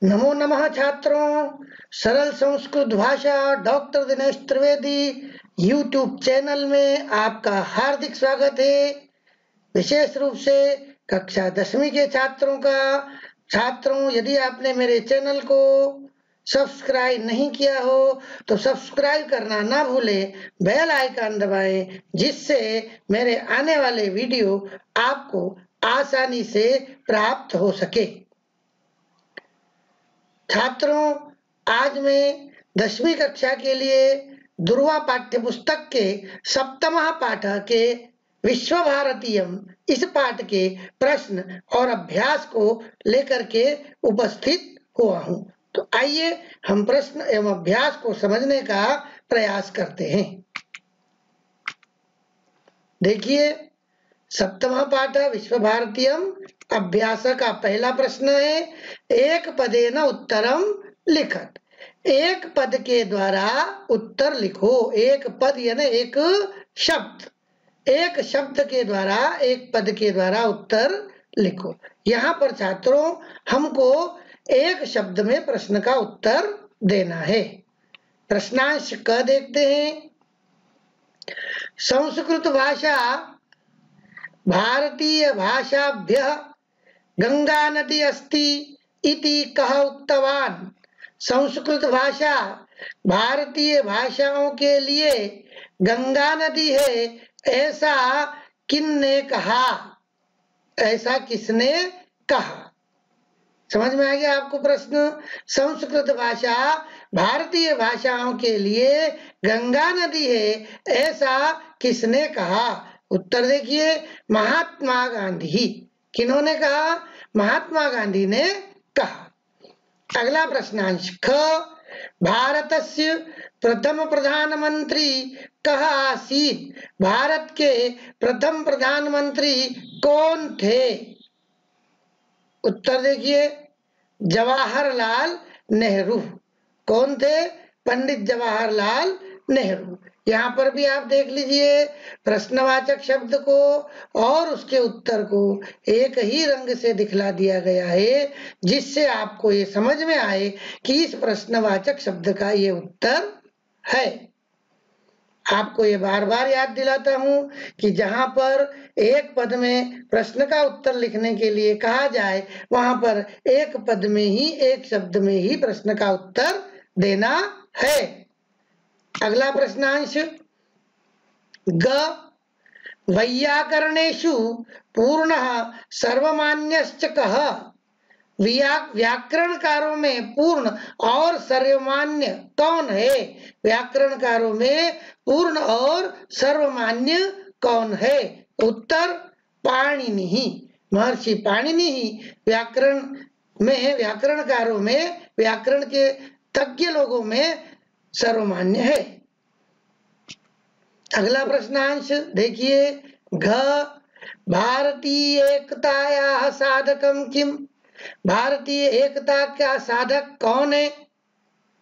नमो नमः छात्रों। सरल संस्कृत भाषा doctor Dinesh Trivedi YouTube channel में आपका हार्दिक स्वागत है। विशेष रूप से कक्षा 10वीं के छात्रों यदि आपने मेरे चैनल को सब्सक्राइब नहीं किया हो तो सब्सक्राइब करना ना भूलें, बेल आइकन दबाएं जिससे मेरे आने वाले वीडियो आपको आसानी से प्राप्त हो सके। छात्रों, आज मैं 10वीं कक्षा के लिए दुर्वा पाठ्य पुस्तक के सप्तम पाठ के विश्व भारतीयम इस पाठ के प्रश्न और अभ्यास को लेकर के उपस्थित हुआ हूं। तो आइए हम प्रश्न एवं अभ्यास को समझने का प्रयास करते हैं। देखिए, सप्तम पाठ विश्व भारतीयम अभ्यास का पहला प्रश्न है, एक पदेन उत्तरम लिखत। एक पद के द्वारा उत्तर लिखो। एक पद यानी एक शब्द, एक शब्द के द्वारा, एक पद के द्वारा उत्तर लिखो। यहाँ पर छात्रों हमको एक शब्द में प्रश्न का उत्तर देना है। प्रश्नांश क देखते हैं। संस्कृत भाषा भारतीय भाषाभ्यः गंगा नदी अस्ति इति कः उक्तवान्। संस्कृत भाषा भारतीय भाषाओं के लिए गंगा नदी है, ऐसा किसने कहा? ऐसा किसने कहा? समझ में आ गया आपको प्रश्न? संस्कृत भाषा भारतीय भाषाओं के लिए गंगा नदी है, ऐसा किसने कहा? उत्तर देखिए, महात्मा गांधी। किन्होंने कहा? महात्मा गांधी ने कहा। अगला प्रश्नांश ख, भारतस्य प्रथम प्रधानमंत्री कः आसीत्? भारत के प्रथम प्रधानमंत्री कौन थे? उत्तर देखिए, जवाहरलाल नेहरू। कौन थे? पंडित जवाहरलाल नेहरू। यहाँ पर भी आप देख लीजिए, प्रश्नवाचक शब्द को और उसके उत्तर को एक ही रंग से दिखला दिया गया है, जिससे आपको ये समझ में आए कि इस प्रश्नवाचक शब्द का ये उत्तर है। आपको ये बार बार याद दिलाता हूं कि जहां पर एक पद में प्रश्न का उत्तर लिखने के लिए कहा जाए, वहां पर एक पद में ही, एक शब्द में ही प्रश्न का उत्तर देना है। अगला प्रश्नांश ग, वैयाकरणेषु पूर्णः सर्वमान्यश्च कः? व्याकरणकारों में पूर्ण और सर्वमान्य कौन है? व्याकरणकारों में पूर्ण और सर्वमान्य कौन है? उत्तर पाणिनि। महर्षि पाणिनि ही व्याकरणकारों में, व्याकरण के तज्ञ लोगों में सर्वमान्य है। अगला प्रश्नांश देखिए, घ, भारतीय एकतायाः साधकं किम? भारतीय एकता का साधक कौन है?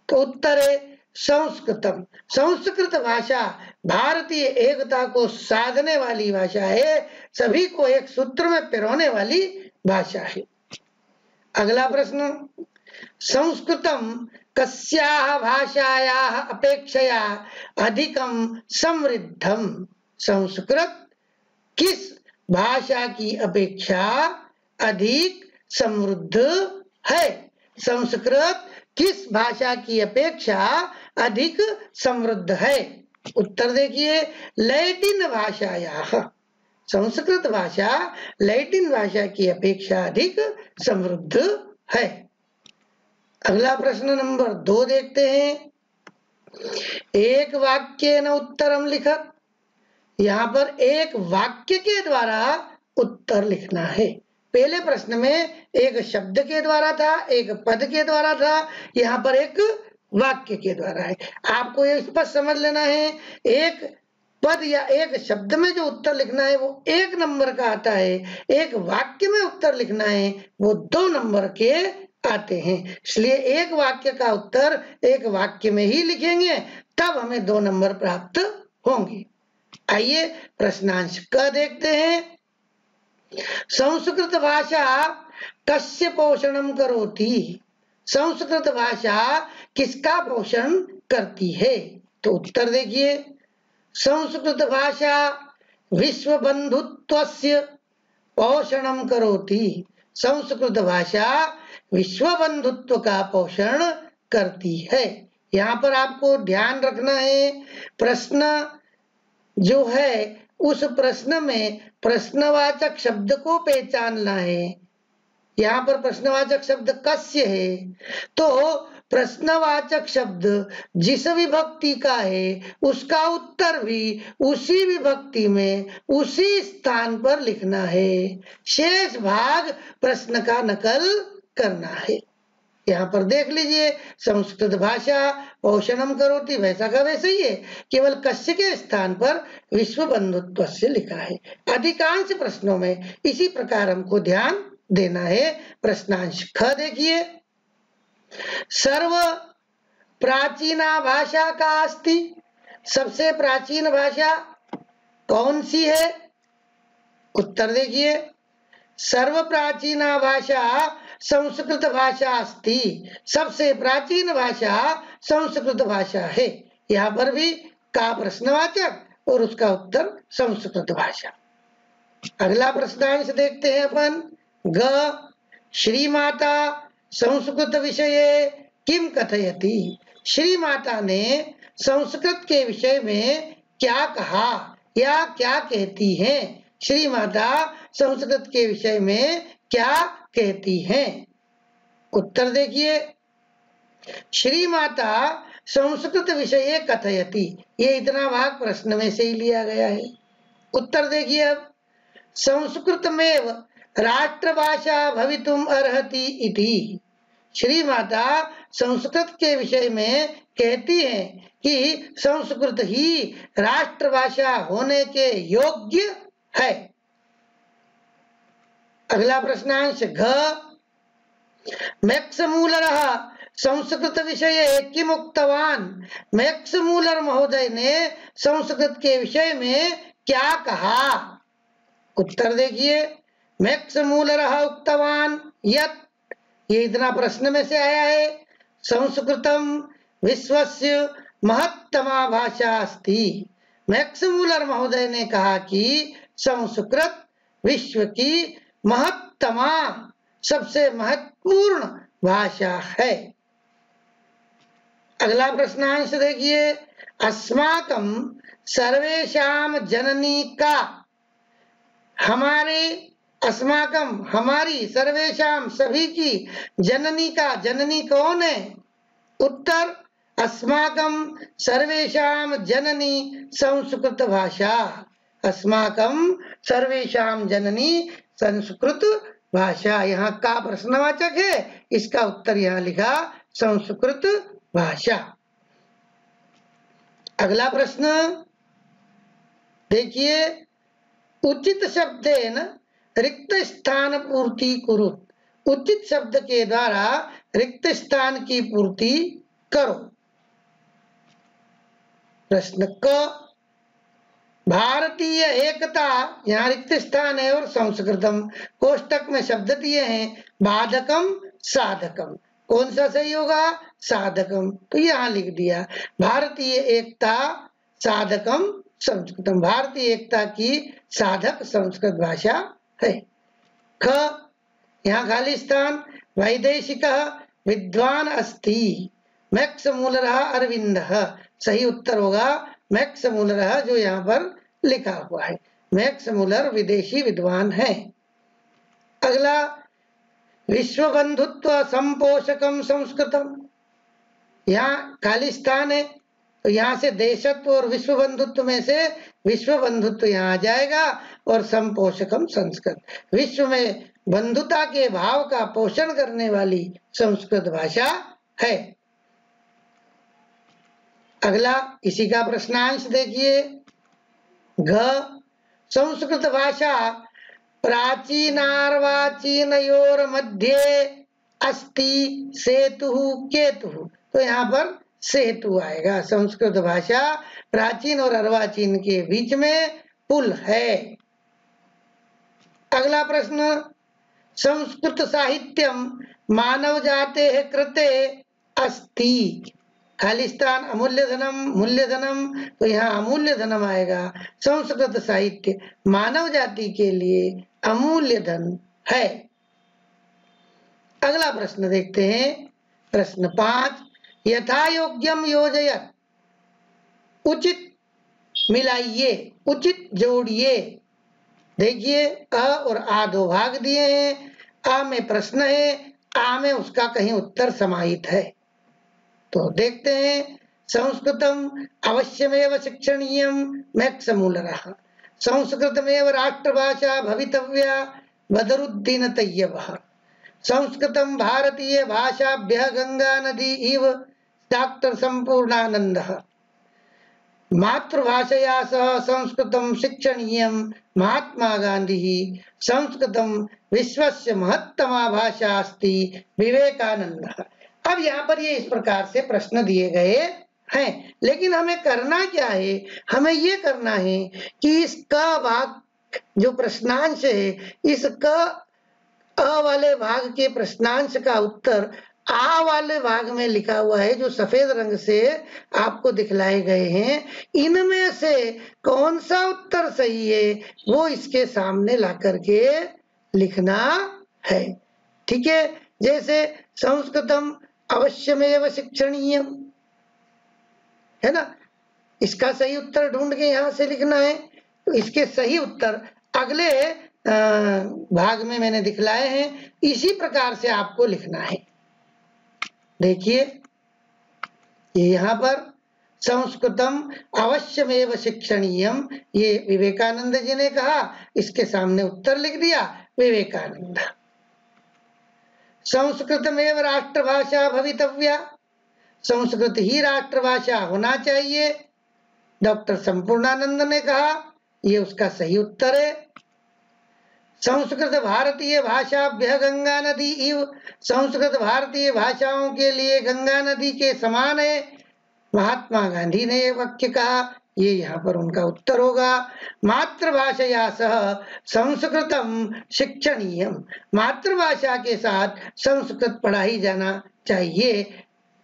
तो उत्तर है संस्कृतम। संस्कृत भाषा भारतीय एकता को साधने वाली भाषा है, सभी को एक सूत्र में पिरोने वाली भाषा है। अगला प्रश्न, संस्कृतम कस्याः भाषायाः अपेक्षया अधिकं समृद्धम? संस्कृत किस भाषा की अपेक्षा अधिक समृद्ध है? संस्कृत किस भाषा की अपेक्षा अधिक समृद्ध है? उत्तर देखिए, लैटिन भाषायाः। संस्कृत भाषा लैटिन भाषा की अपेक्षा अधिक समृद्ध है। अगला प्रश्न नंबर 2 देखते हैं। एक वाक्येन उत्तरम लिखत। यहाँ पर एक वाक्य के द्वारा उत्तर लिखना है। पहले प्रश्न में एक शब्द के द्वारा था, एक पद के द्वारा था, यहाँ पर एक वाक्य के द्वारा है। आपको ये स्पष्ट समझ लेना है, एक पद या एक शब्द में जो उत्तर लिखना है वो 1 नंबर का आता है, एक वाक्य में उत्तर लिखना है वो 2 नंबर के आते हैं। इसलिए एक वाक्य का उत्तर एक वाक्य में ही लिखेंगे, तब हमें 2 नंबर प्राप्त होंगे। आइए प्रश्नांश क देखते हैं। संस्कृत भाषा कस्य पोषणं करोति? संस्कृत भाषा किसका पोषण करती है? तो उत्तर देखिए, संस्कृत भाषा विश्व बंधुत्वस्य पोषणम करोति। संस्कृत भाषा विश्व बंधुत्व का पोषण करती है। यहाँ पर आपको ध्यान रखना है, प्रश्न जो है उस प्रश्न में प्रश्नवाचक शब्द को पहचानना है। यहाँ पर प्रश्नवाचक शब्द कस्य है, तो प्रश्नवाचक शब्द जिस विभक्ति का है उसका उत्तर भी उसी विभक्ति में उसी स्थान पर लिखना है, शेष भाग प्रश्न का नकल करना है। यहाँ पर देख लीजिए, संस्कृत भाषा पोषणम करोति वैसा का वैसे ही है, केवल कस्य के स्थान पर विश्व बंधुत्व से लिखा है। अधिकांश प्रश्नों में इसी प्रकार हमको ध्यान देना है। प्रश्नांश ख देखिए, सर्व प्राचीना भाषा का अस्ति। सबसे प्राचीन भाषा कौन सी है? उत्तर देखिए, सर्व प्राचीना भाषा संस्कृत भाषा अस्ति। सबसे प्राचीन भाषा संस्कृत भाषा है। यहाँ पर भी का प्रश्नवाचक और उसका उत्तर संस्कृत भाषा। अगला प्रश्नांश देखते हैं अपन। ग श्रीमाता संस्कृत विषये किम कथयति। श्रीमाता ने संस्कृत के विषय में क्या कहा या क्या कहती हैं? श्रीमाता संस्कृत के विषय में क्या कहती हैं? उत्तर देखिए, श्रीमाता संस्कृत विषये कथयति, ये इतना भाग प्रश्न में से ही लिया गया है। उत्तर देखिए, अब संस्कृतमेव राष्ट्रभाषा भवितुम अर्हति इति। श्रीमाता संस्कृत के विषय में कहती हैं कि संस्कृत ही राष्ट्रभाषा होने के योग्य है। अगला प्रश्नांश घ मैक्स मूलरः संस्कृत विषये किम उक्तवान। मैक्स मूलर महोदय ने संस्कृत के विषय में क्या कहा? उत्तर देखिए, मैक्स मूलरः उक्तवान यत्, ये इतना प्रश्न में से आया है, संस्कृतम विश्वस्य महत्तमा भाषा अस्ति। मैक्स मूलर महोदय ने कहा कि संस्कृत विश्व की महत्तमा सबसे महत्वपूर्ण भाषा है। अगला प्रश्नांश देखिए, अस्माकं सर्वेषां जननी का। हमारे, अस्माकं हमारी, सर्वेषां सभी की, जननी का, जननी कौन है? उत्तर, अस्माकं सर्वेषां जननी संस्कृत भाषा। अस्माकं सर्वेषां जननी संस्कृत भाषा। यहाँ का प्रश्नवाचक है, इसका उत्तर यहाँ लिखा संस्कृत भाषा। अगला प्रश्न देखिए, उचित शब्देन रिक्त स्थान पूर्ति कुरुत। उचित शब्द के द्वारा रिक्त स्थान की पूर्ति करो। प्रश्न क भारतीय एकता, यहाँ रिक्त स्थान है और संस्कृतम, कोष्टक में शब्द दिए हैं बाधकम साधकम, कौन सा सही होगा? साधकम, तो यहाँ लिख दिया भारतीय एकता साधकम संस्कृतम। भारतीय एकता की साधक संस्कृत भाषा है। ख यहाँ खाली स्थान, वैदेशिक विद्वान अस्ति। मैक्स मूलरः अरविंदः, सही उत्तर होगा मैक्स मूलर, जो यहाँ पर लिखा हुआ है। मैक्स मूलर विदेशी विद्वान है। अगला, विश्व बंधुत्व संपोषकम संस्कृतम। यहाँ खाली स्थान है, तो यहाँ से देशत्व और विश्व बंधुत्व में से विश्व बंधुत्व यहाँ आ जाएगा और संपोषकम संस्कृत, विश्व में बंधुता के भाव का पोषण करने वाली संस्कृत भाषा है। अगला इसी का प्रश्नांश देखिए, घ संस्कृत भाषा प्राचीनार्वाचीनयोर मध्ये अस्ति सेतु केतु। तो यहाँ पर सेतु आएगा। संस्कृत भाषा प्राचीन और अर्वाचीन के बीच में पुल है। अगला प्रश्न, संस्कृत साहित्यम मानव जाते कृते अस्ति। खाली स्थान अमूल्य धनम, मूल्य धनम, तो यहाँ अमूल्य धनम आएगा। संस्कृत साहित्य मानव जाति के लिए अमूल्य धन है। अगला प्रश्न देखते हैं, प्रश्न 5, यथा योग्यम योजयत, उचित मिलाइए, उचित जोड़िए। देखिए अ और आ दो भाग दिए हैं, आ में प्रश्न है, आ में उसका कहीं उत्तर समाहित है। तो देखते हैं, संस्कृतम अवश्यमेव शिक्षणीयम मैक्समूलरः, संस्कृतमेव राष्ट्रभाषा भवितव्या बदरुद्दीन तय्यबः, संस्कृतम भारतीय भाषाभ्यः गंगा नदी इव डॉक्टर संपूर्णानंदः, मातृभाषया सह संस्कृतं शिक्षणीयं महात्मा गांधी, संस्कृतं विश्वस्य महत्तमा भाषा अस्ति विवेकानंदः। अब यहाँ पर ये इस प्रकार से प्रश्न दिए गए हैं, लेकिन हमें करना क्या है, हमें ये करना है कि इस क भाग जो प्रश्नांश है, इस क अ वाले भाग के प्रश्नांश का उत्तर आ वाले भाग में लिखा हुआ है, जो सफेद रंग से आपको दिखलाए गए हैं, इनमें से कौन सा उत्तर सही है वो इसके सामने ला करके लिखना है। ठीक है, जैसे संस्कृतम अवश्यमेव शिक्षणीयम है ना, इसका सही उत्तर ढूंढ के यहां से लिखना है। तो इसके सही उत्तर अगले भाग में मैंने दिखलाए हैं, इसी प्रकार से आपको लिखना है। देखिए ये यहाँ पर संस्कृतम अवश्यमेव शिक्षणीयम, ये विवेकानंद जी ने कहा, इसके सामने उत्तर लिख दिया विवेकानंद। संस्कृतमेव राष्ट्रभाषा भवितव्या, संस्कृत ही राष्ट्रभाषा होना चाहिए, डॉक्टर संपूर्णानंद ने कहा, ये उसका सही उत्तर है। संस्कृत भारतीय भाषाभ्यः गंगा नदी इव, संस्कृत भारतीय भाषाओं के लिए गंगा नदी के समान है, महात्मा गांधी ने यह वाक्य कहा, ये यहाँ पर उनका उत्तर होगा। मातृभाषया सह संस्कृतम शिक्षणीयम, मातृभाषा के साथ संस्कृत पढ़ाई जाना चाहिए,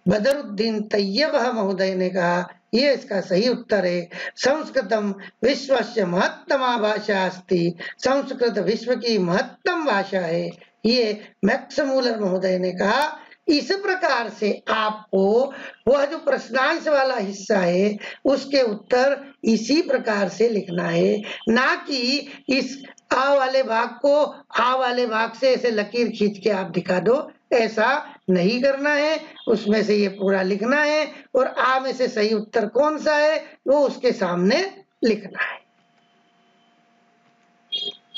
बदरुद्दीन तैयबह महोदय ने कहा, ये इसका सही उत्तर है। संस्कृतम विश्वस्य महत्तमा भाषा अस्ति, संस्कृत विश्व की महत्तम भाषा है, ये मैक्समूलर महोदय ने कहा। इस प्रकार से आपको वह जो प्रश्नांश वाला हिस्सा है उसके उत्तर इसी प्रकार से लिखना है, ना कि इस आ वाले भाग को आ वाले भाग से ऐसे लकीर खींच के आप दिखा दो, ऐसा नहीं करना है। उसमें से ये पूरा लिखना है और आ में से सही उत्तर कौन सा है वो उसके सामने लिखना है।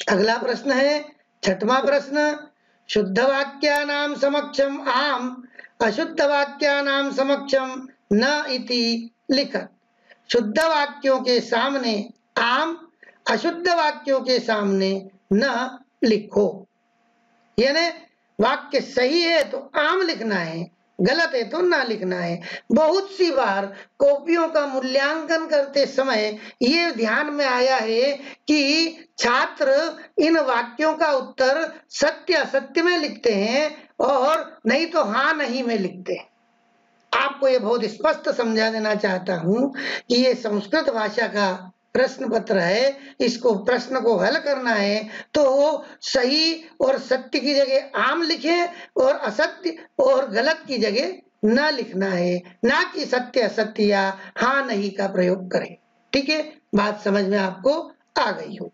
अगला प्रश्न है, 6वां प्रश्न, शुद्ध वाक्यानां समक्षम आम, अशुद्ध वाक्यानां समक्षम न इति लिखत। शुद्ध वाक्यों के सामने आम, अशुद्ध वाक्यों के सामने न लिखो। यानी वाक्य सही है तो आम लिखना है, गलत है तो ना लिखना है। बहुत सी बार कॉपियों का मूल्यांकन करते समय ये ध्यान में आया है कि छात्र इन वाक्यों का उत्तर सत्य असत्य में लिखते हैं और नहीं तो हाँ नहीं में लिखते हैं। आपको ये बहुत स्पष्ट समझा देना चाहता हूं कि ये संस्कृत भाषा का प्रश्न पत्र है, इसको प्रश्न को हल करना है तो सही और सत्य की जगह आम लिखें और असत्य और गलत की जगह न लिखना है, ना कि सत्य असत्य या हाँ नहीं का प्रयोग करें। ठीक है, बात समझ में आपको आ गई हो।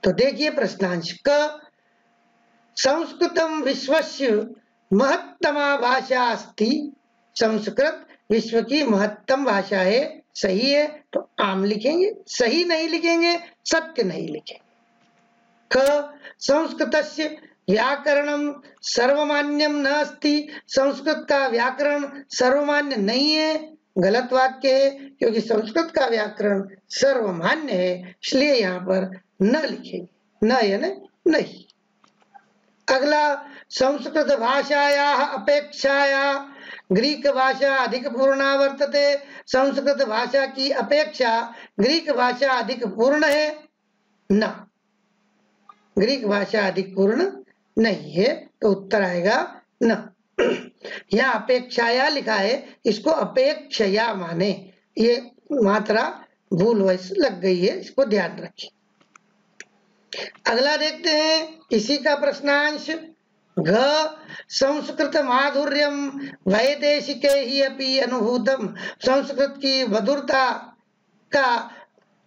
तो देखिए प्रश्नांश क, संस्कृतम विश्वस्य महत्तमा भाषा अस्ति, संस्कृत विश्व की महत्तम भाषा है, सही है तो आम लिखेंगे, सही नहीं लिखेंगे सत्य नहीं लिखेंगे। ख, संस्कृतस्य व्याकरणम सर्वमान्यम न अस्ति, संस्कृत का व्याकरण सर्वमान्य नहीं है, गलत वाक्य है, क्योंकि संस्कृत का व्याकरण सर्वमान्य है, इसलिए यहाँ पर न लिखेंगे, न यानी नहीं। अगला, संस्कृत भाषायाः अपेक्षाया ग्रीक भाषा अधिक पूर्णा वर्तते, संस्कृत भाषा की अपेक्षा ग्रीक भाषा अधिक पूर्ण है, न। ग्रीक भाषा अधिक पूर्ण नहीं है, तो उत्तर आएगा न। यहाँ अपेक्षाया लिखा है, इसको अपेक्षया माने, ये मात्रा भूल वैस लग गई है, इसको ध्यान रखिए। अगला देखते हैं इसी का प्रश्नांश। घ संस्कृत माधुर्यम वैदेशिके ही अपि अनुभूतम, संस्कृत की मधुरता का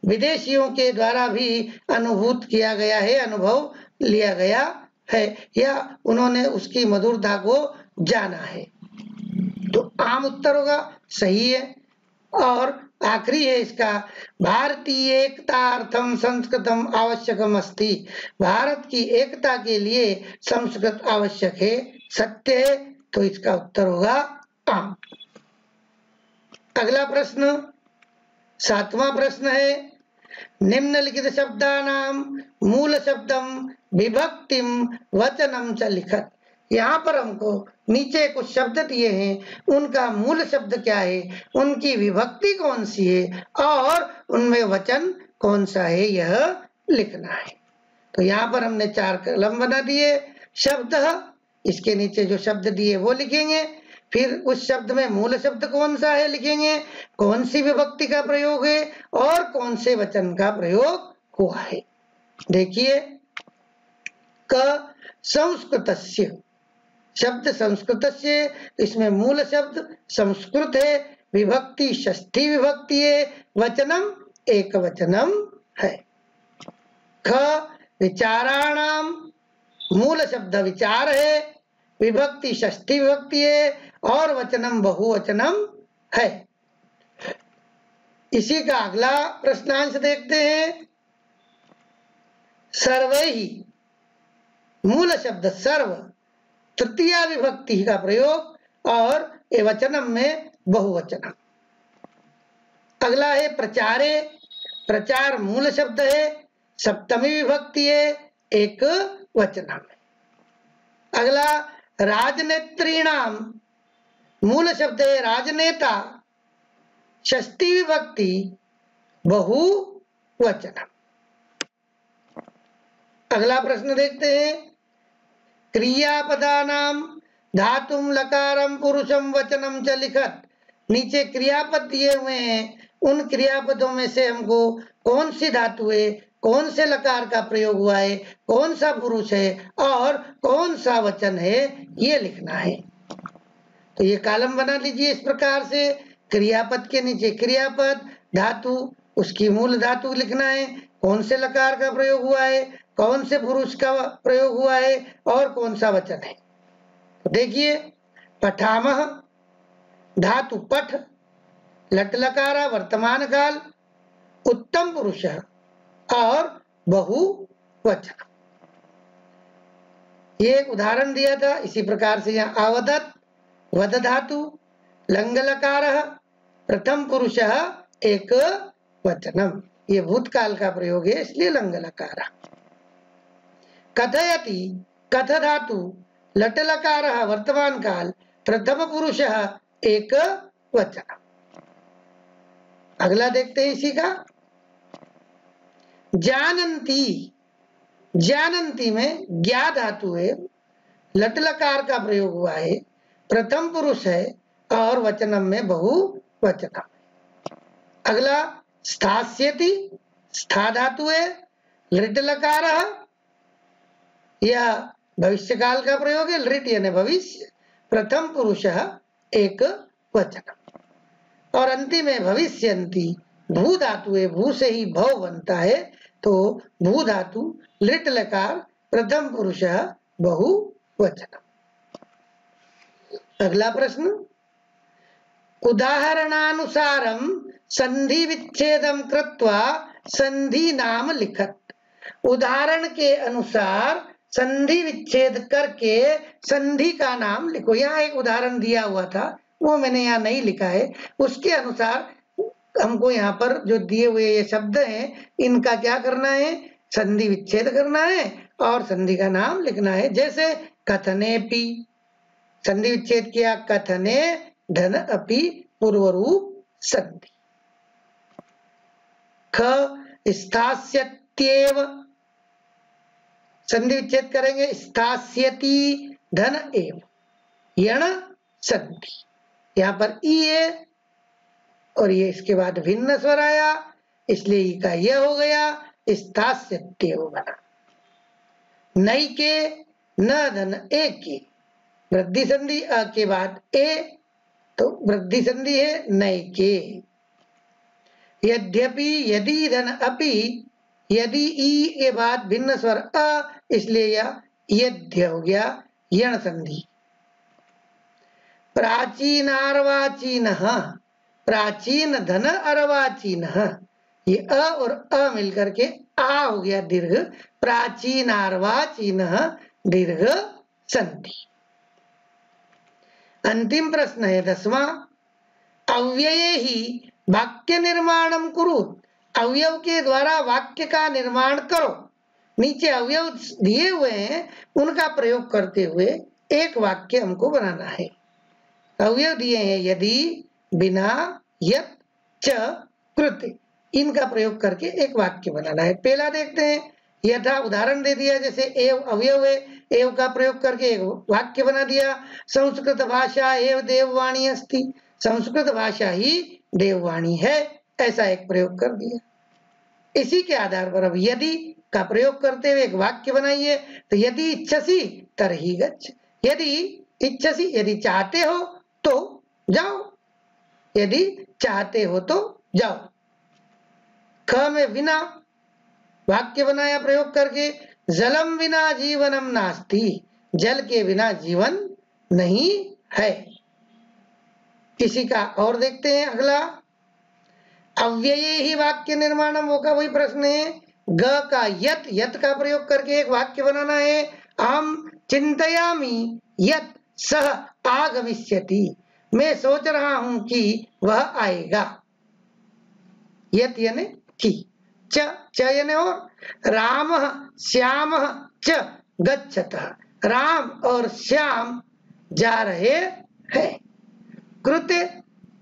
विदेशियों के द्वारा भी अनुभूत किया गया है, अनुभव लिया गया है, या उन्होंने उसकी मधुरता को जाना है। तो आम उत्तर होगा, सही है। और आखिरी है इसका, भारतीय एकतार्थम संस्कृतम आवश्यकम अस्ति, भारत की एकता के लिए संस्कृत आवश्यक है, सत्य है, तो इसका उत्तर होगा आम। अगला प्रश्न 7वां प्रश्न है, निम्नलिखित शब्दानां मूल शब्दम विभक्तिम वचनम च लिखत। यहाँ पर हमको नीचे कुछ शब्द दिए हैं, उनका मूल शब्द क्या है, उनकी विभक्ति कौन सी है और उनमें वचन कौन सा है, यह लिखना है। तो यहाँ पर हमने 4 कॉलम बना दिए। शब्द, इसके नीचे जो शब्द दिए वो लिखेंगे, फिर उस शब्द में मूल शब्द कौन सा है लिखेंगे, कौन सी विभक्ति का प्रयोग है और कौन से वचन का प्रयोग हुआ है। देखिए, क संस्कृतस्य, शब्द संस्कृतस्य, इसमें मूल शब्द संस्कृत है, विभक्ति षष्ठी विभक्ति है, वचनम एक वचनम है। ख विचाराणाम, मूल शब्द विचार है, विभक्ति षष्ठी विभक्ति है और वचनम बहुवचनम है। इसी का अगला प्रश्नांश देखते हैं। सर्वे ही, मूल शब्द सर्व, तृतीया विभक्ति का प्रयोग और ए वचनम में बहुवचनम। अगला है प्रचारे, प्रचार मूल शब्द है, सप्तमी विभक्ति है, एक वचनम है। अगला राजनेत्रीणाम, मूल शब्द है राजनेता, षष्ठी विभक्ति, बहुवचनम। अगला प्रश्न देखते हैं, क्रियापदानाम धातुम लकारम पुरुषम वचनम च लिखत। नीचे क्रियापद दिए हुए हैं, उन क्रियापदों में से हमको कौन सी धातु है, कौन से लकार का प्रयोग हुआ है, कौन सा पुरुष है और कौन सा वचन है, ये लिखना है। तो ये कॉलम बना लीजिए इस प्रकार से, क्रियापद के नीचे क्रियापद, धातु, उसकी मूल धातु लिखना है, कौन से लकार का प्रयोग हुआ है, कौन से पुरुष का प्रयोग हुआ है और कौन सा वचन है। तो देखिए, पठामह, धातु पठ, लट लकारा वर्तमान काल, उत्तम पुरुष और बहुवचन। ये एक उदाहरण दिया था, इसी प्रकार से यहाँ आवदत, वद धातु, लंग लकार, प्रथम पुरुष एक वचनम, ये भूतकाल का प्रयोग है, इसलिए लंग लकार। कथयति, कथ धातु, लट लकार वर्तमान काल, प्रथम पुरुष एक वचन। अगला देखते हैं इसी का, जानंती, जानंती में ज्ञा धातु है, लट लकार का प्रयोग हुआ है, प्रथम पुरुष है और वचनम में बहुवचन। अगला स्थास्यति, स्था धातु है, लृट लकार, यह भविष्य काल का प्रयोग है, लृट यानी भविष्य, प्रथम पुरुष एक वचन। और अंतिम में भविष्यंती, भू धातु है, भू से ही भव बनता है, तो भू धातु, लृट लकार, प्रथम पुरुष बहुवचन। अगला प्रश्न, उदाहरणानुसारम संधि विच्छेदम कृत्वा संधि नाम लिखत। उदाहरण के अनुसार संधि विच्छेद करके संधि का नाम लिखो। यहाँ एक उदाहरण दिया हुआ था, वो मैंने यहाँ नहीं लिखा है, उसके अनुसार हमको यहाँ पर जो दिए हुए ये शब्द हैं, इनका क्या करना है, संधि विच्छेद करना है और संधि का नाम लिखना है। जैसे कथने पी, संधि विच्छेद किया, कथने धन अपि पूर्वरूप संधि। ख स्थास्यत्येव, संधि विच्छेद करेंगे, स्थास्यति धन एव, यण संधि। यहाँ पर ई है और ये इसके बाद भिन्न स्वर आया, इसलिए ई का यह हो गया, स्थास्यत्येव बना। नैके न धन एके, वृद्धि संधि अ के बाद ए, तो वृद्धि संधि है नैके। यद्यपि यदि धन अपि, यदि ई के बाद भिन्न स्वर अ, इसलिए यह यद्य हो गया, यण संधि। प्राचीनार्वाचीन, प्राचीन धन अर्वाचीन, ये अ और अ मिलकर के आ हो गया दीर्घ, प्राचीनार्वाचीन दीर्घ संधि। अंतिम प्रश्न है 10वां, अव्यये ही वाक्य निर्माणम कुरु, अवयव के द्वारा वाक्य का निर्माण करो। नीचे अवयव दिए हुए हैं, उनका प्रयोग करते हुए एक वाक्य हमको बनाना है। अवयव दिए हैं यदि, बिना, यत्, च, कृत, इनका प्रयोग करके एक वाक्य बनाना है। पहला देखते हैं, यथा उदाहरण दे दिया, जैसे एव अवयव है, एव का प्रयोग करके एक वाक्य बना दिया। संस्कृत भाषा एव देववाणी अस्ति, संस्कृत भाषा ही देववाणी है, ऐसा एक प्रयोग कर दिया। इसी के आधार पर अब यदि का प्रयोग करते हुए एक वाक्य बनाइए। तो यदि इच्छसि तरहि गच्छ, यदि इच्छसि, यदि चाहते हो तो जाओ, यदि चाहते हो तो जाओ। ख में विना वाक्य बनाया प्रयोग करके, जलम विना जीवनम नास्ति, जल के बिना जीवन नहीं है। किसी का और देखते हैं अगला, अव्यये ही वाक्य निर्माणम, वो का वही प्रश्न है। ग का यत, यत का प्रयोग करके एक वाक्य बनाना है। अहम चिंतयामि यत सह आगमिष्यति, मैं सोच रहा हूं कि वह आएगा। यत यानी कि, च, च यानी और, राम श्याम च गच्छतः, राम और श्याम जा रहे हैं। कृत्य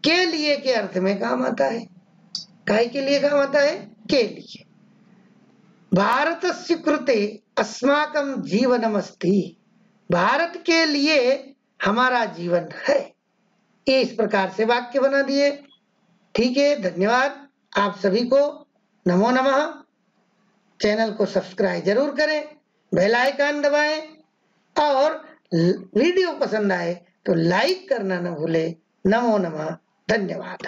के लिए के अर्थ में काम आता है, काय के लिए काम आता है, के लिए। भारतस्य कृते अस्माकं जीवनमस्ति, भारत के लिए हमारा जीवन है। ये इस प्रकार से वाक्य बना दिए। ठीक है, धन्यवाद आप सभी को, नमो नमः। चैनल को सब्सक्राइब जरूर करें, बेल आइकन दबाएं और वीडियो पसंद आए तो लाइक करना न भूलें। नमो नमः, धन्यवाद।